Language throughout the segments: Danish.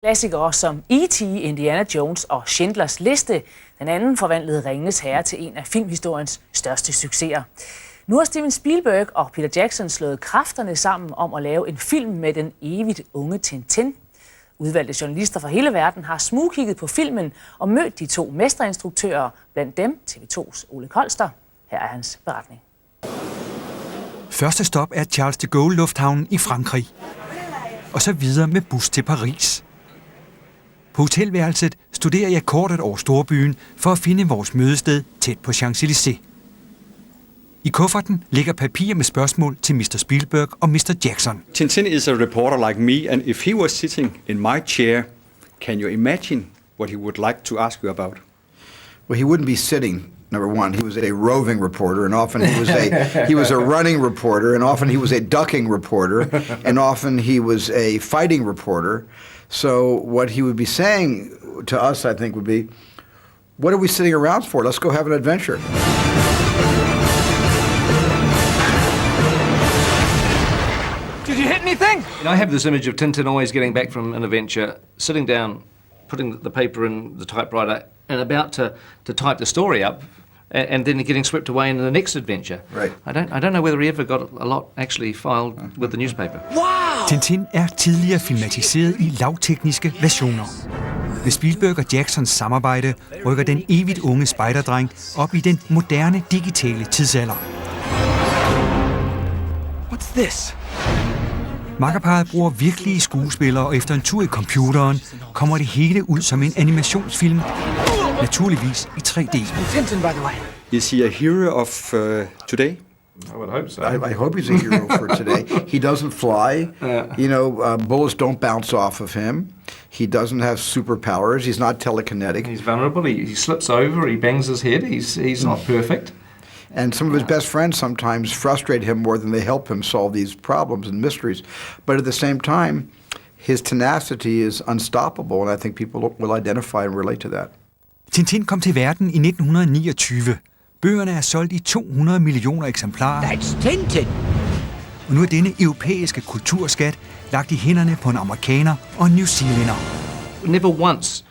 Klassikere som E.T., Indiana Jones og Schindlers Liste. Den anden forvandlede Ringenes Herre til en af filmhistoriens største succeser. Nu har Steven Spielberg og Peter Jackson slået kræfterne sammen om at lave en film med den evigt unge TinTin. Udvalgte journalister fra hele verden har smugkigget på filmen og mødt de to mesterinstruktører, blandt dem TV2's Ole Kolster. Her er hans beretning. Første stop er Charles de Gaulle lufthavnen i Frankrig. Og så videre med bus til Paris. På hotelværelset studerer jeg kortet over storbyen for at finde vores mødested tæt på Champs-Élysées. I kufferten ligger papirer med spørgsmål til Mr. Spielberg og Mr. Jackson. TinTin is a reporter like me, and if he was sitting in my chair, can you imagine what he would like to ask you about? Well, he wouldn't be sitting. Number one, he was a roving reporter, and often he was a running reporter, and often he was a ducking reporter, and often he was a fighting reporter. So what he would be saying to us, I think, would be, what are we sitting around for? Let's go have an adventure. Did you hit anything? I have this image of TinTin always getting back from an adventure, sitting down, putting the paper in the typewriter, and about to type the story up, and then getting swept away in the next adventure. Right. I don't know whether he ever got a lot actually filed with the newspaper. Wow! TinTin er tidligere filmatiseret i lavtekniske versioner. Med Spielberg og Jacksons samarbejde rykker den evigt unge spejderdreng op i den moderne digitale tidsalder. What's this? Makkerparret bruger virkelige skuespillere, og efter en tur i computeren kommer det hele ud som en animationsfilm. Naturligvis i 3D. TinTin, by the way. Is he a hero of today? I would hope so. I hope he's a hero for today. He doesn't fly. You know, bullets don't bounce off of him. He doesn't have superpowers. He's not telekinetic. He's vulnerable. He slips over. He bangs his head. He's not perfect. And some of his best friends sometimes frustrate him more than they help him solve these problems and mysteries. But at the same time, his tenacity is unstoppable, and I think people will identify and relate to that. TinTin kom til verden i 1929. Bøgerne er solgt i 200 millioner eksemplarer. That's TinTin. Og nu er denne europæiske kulturskat lagt i hænderne på en amerikaner og en newzealander. Never once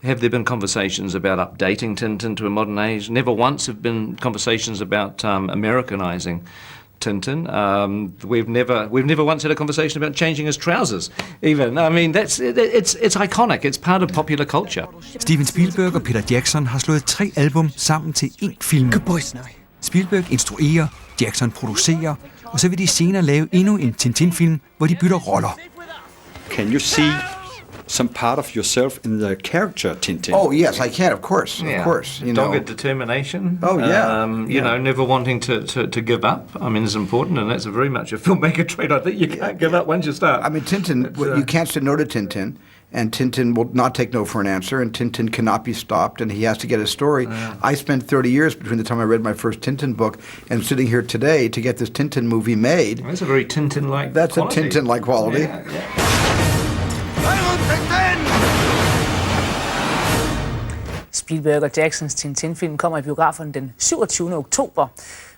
have there been conversations about updating TinTin to a modern age. Never once have been conversations about Americanizing TinTin. We've never once had a conversation about changing his trousers. Even I mean, it's iconic. It's part of popular culture. Steven Spielberg og Peter Jackson har slået 3 album sammen til én film. Good boy, Snowy. Spielberg instruerer, Jackson producerer, og så vil de senere lave endnu en TinTin-film, hvor de bytter roller. Can you see some part of yourself in the character TinTin? Oh yes, I can. Of course, Yeah. of course. You know. Dogged determination. Oh, yeah. You know, never wanting to give up. I mean, it's important, and that's very much a filmmaker trait. I think you can't give up once you start. I mean, TinTin. You can't say no to TinTin, and TinTin will not take no for an answer, and TinTin cannot be stopped, and he has to get a story. I spent 30 years between the time I read my first TinTin book and sitting here today to get this TinTin movie made. That's a very TinTin-like. That's quality. a TinTin-like quality. Yeah. Spielberg og Jacksons TinTin-film kommer i biograferne den 27. oktober.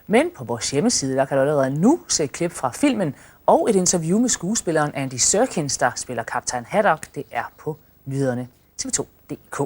Men på vores hjemmeside der kan du allerede nu se et klip fra filmen og et interview med skuespilleren Andy Serkins, der spiller kaptajn Haddock. Det er på nyhederne TV2.dk.